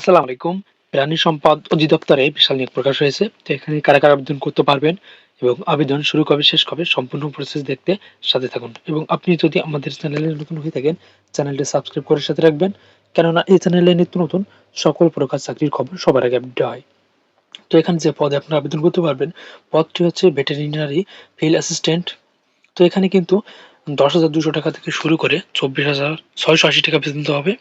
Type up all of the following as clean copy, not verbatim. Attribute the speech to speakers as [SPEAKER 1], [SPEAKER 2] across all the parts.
[SPEAKER 1] আসসালামু আলাইকুম। প্রাণী সম্পদ অধিদপ্তরে বিশাল নিয়োগ প্রকাশ হয়েছে। তো এখানে কারা, কারা আবেদন করতে পারবেন এবং আবেদন শুরু কবে, শেষ কবে সম্পূর্ণ প্রসেস দেখতে সাথে থাকুন। এবং আপনি যদি আমাদের চ্যানেলে নতুন হয়ে থাকেন, চ্যানেলটি সাবস্ক্রাইব করে সাথে রাখবেন। কেননা এই চ্যানেলে নিত্য নতুন সকল প্রকার চাকরির খবর সবার আগে আপডেট হয়। তো এখানে যে পদে আপনারা আবেদন করতে পারবেন, পদটি হচ্ছে ভেটেরিনারি ফিল্ড অ্যাসিস্ট্যান্ট। তো এখানে কিন্তু 10,200 টাকা থেকে শুরু করে 24,680 টাকা পর্যন্ত হবে।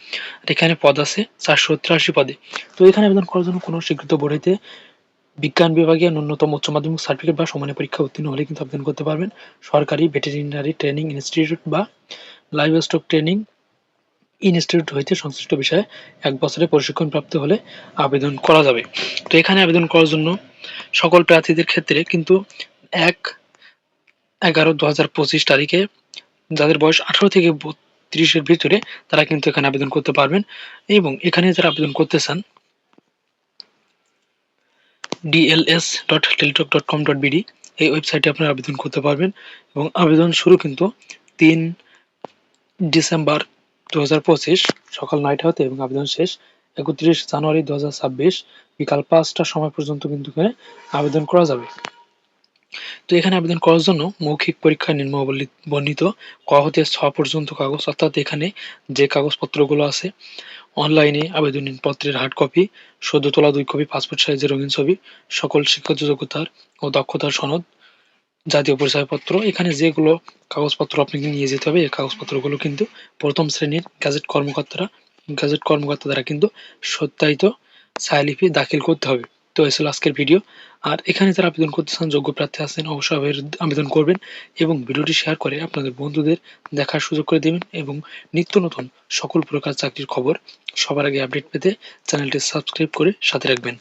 [SPEAKER 1] আর এখানে পদ আছে 483 পদে। তো এখানে আবেদন করার জন্য কোনো স্বীকৃত বোর্ড হইতে বিজ্ঞান বিভাগে ন্যূনতম উচ্চ মাধ্যমিক সার্টিফিকেট বা সমানের পরীক্ষা উত্তীর্ণ হলে কিন্তু আবেদন করতে পারবেন। সরকারি ভেটেরিনারি ট্রেনিং ইনস্টিটিউট বা লাইভস্টক ট্রেনিং ইনস্টিটিউট হইতে সংশ্লিষ্ট বিষয়ে 1 বছরের প্রশিক্ষণ প্রাপ্ত হলে আবেদন করা যাবে। তো এখানে আবেদন করার জন্য সকল প্রার্থীদের ক্ষেত্রে কিন্তু 1/11/2025 তারিখে যাদের বয়স 18 থেকে 32 এর ভিতরে তারা কিন্তু এখানে আবেদন করতে পারবেন। এবং এখানে যারা আবেদন করতে চান dls.teletalk.com.bd এই ওয়েবসাইটে আপনারা আবেদন করতে পারবেন। এবং আবেদন শুরু কিন্তু 3 ডিসেম্বর 2025 সকাল 9টা হতে এবং আবেদন শেষ 31 জানুয়ারি 2026 বিকাল 5টার সময় পর্যন্ত কিন্তু এখানে আবেদন করা যাবে। তো এখানে আবেদন করার জন্য মৌখিক পরীক্ষা বর্ণিত ক হতে 6 পর্যন্ত কাগজ, অর্থাৎ এখানে যে কাগজপত্রগুলো আছে অনলাইনে আবেদনপত্রের হার্ড কপি, সদ্য তোলা 2 কপি পাসপোর্ট সাইজের রঙিন ছবি, সকল শিক্ষাগত যোগ্যতার ও দক্ষতার সনদ, জাতীয় পরিচয়পত্র। এখানে যেগুলো কাগজপত্র আপনাকে নিয়ে যেতে হবে এই কাগজপত্রগুলো কিন্তু প্রথম শ্রেণীর গ্যাজেট কর্মকর্তা দ্বারা কিন্তু সত্যায়িত ছায়ালিপি দাখিল করতে হবে। তো এই ছিল আজকের ভিডিও। আর এখানে যারা আবেদন করতে চান, যোগ্য প্রার্থী আছেন, অবশ্যই আবেদন করবেন এবং ভিডিওটি শেয়ার করে আপনাদের বন্ধুদের দেখার সুযোগ করে দেবেন। এবং নিত্য নতুন সকল প্রকার চাকরির খবর সবার আগে আপডেট পেতে চ্যানেলটি সাবস্ক্রাইব করে সাথে রাখবেন।